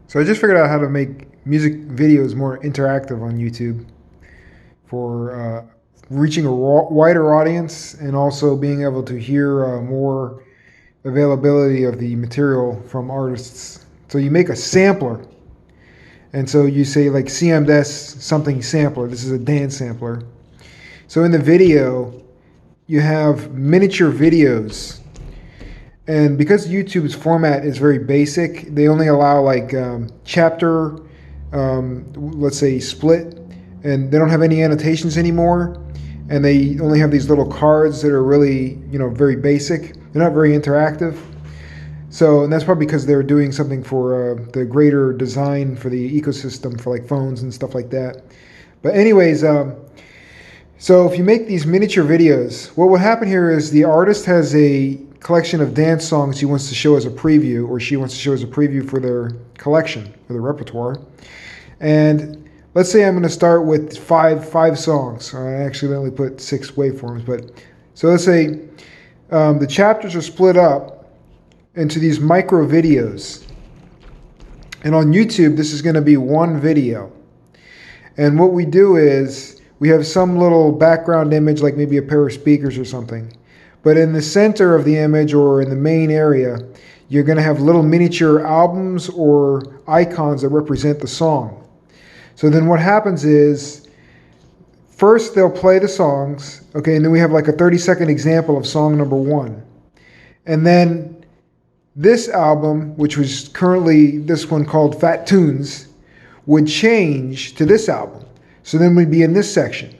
So I just figured out how to make music videos more interactive on YouTube for reaching a wider audience and also being able to hear more availability of the material from artists. So you make a sampler, and so you say like CMDS something sampler. This is a dance sampler. So in the video, you have miniature videos. And because YouTube's format is very basic, they only allow like chapter, let's say split, and they don't have any annotations anymore. And they only have these little cards that are really, very basic. They're not very interactive. So, and that's probably because they're doing something for the greater design for the ecosystem for like phones and stuff like that. But anyways, so if you make these miniature videos, what will happen here is the artist has a collection of dance songs he wants to show as a preview, or she wants to show as a preview for their collection, for their repertoire. And let's say I'm going to start with five songs. I accidentally put 6 waveforms, but so let's say the chapters are split up into these micro videos. And on YouTube, this is going to be one video. And what we do is we have some little background image, like maybe a pair of speakers or something. But in the center of the image or in the main area, you're going to have little miniature albums or icons that represent the song. So then what happens is, first they'll play the songs, okay, and then we have like a 30-second example of song number 1. And then this album, which was currently this one called Fat Tunes, would change to this album. So then we'd be in this section.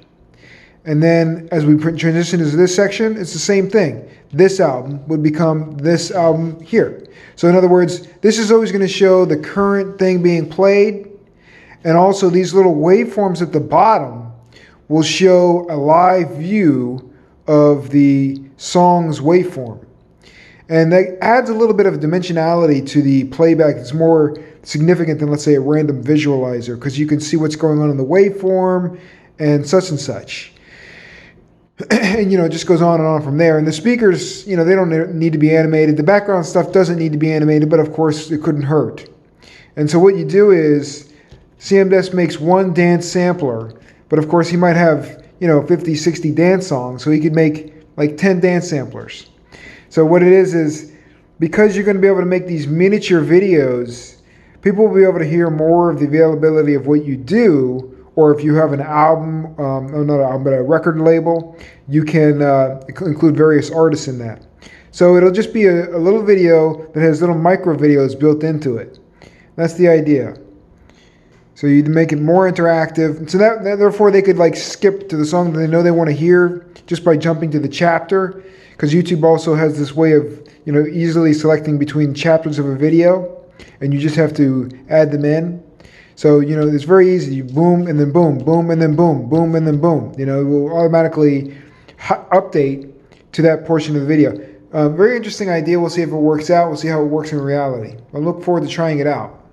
And then as we transition into this section, it's the same thing. This album would become this album here. So in other words, this is always going to show the current thing being played. And also these little waveforms at the bottom will show a live view of the song's waveform. And that adds a little bit of dimensionality to the playback. It's more significant than, let's say, a random visualizer, because you can see what's going on in the waveform and such. And, it just goes on and on from there. And the speakers, they don't need to be animated. The background stuff doesn't need to be animated, but of course it couldn't hurt. And so what you do is CMDS makes one dance sampler, but of course he might have, 50, 60 dance songs. So he could make like 10 dance samplers. So what it is because you're going to be able to make these miniature videos, people will be able to hear more of the availability of what you do. Or if you have an album, not an album, but a record label, you can include various artists in that. So it'll just be a little video that has little micro videos built into it. That's the idea. So you make it more interactive. So that therefore they could like skip to the song that they know they want to hear just by jumping to the chapter. Because YouTube also has this way of easily selecting between chapters of a video, and you just have to add them in. So, it's very easy. You boom, and then boom, boom, and then boom, boom, and then boom. It will automatically update to that portion of the video. Very interesting idea. We'll see if it works out. We'll see how it works in reality. I look forward to trying it out.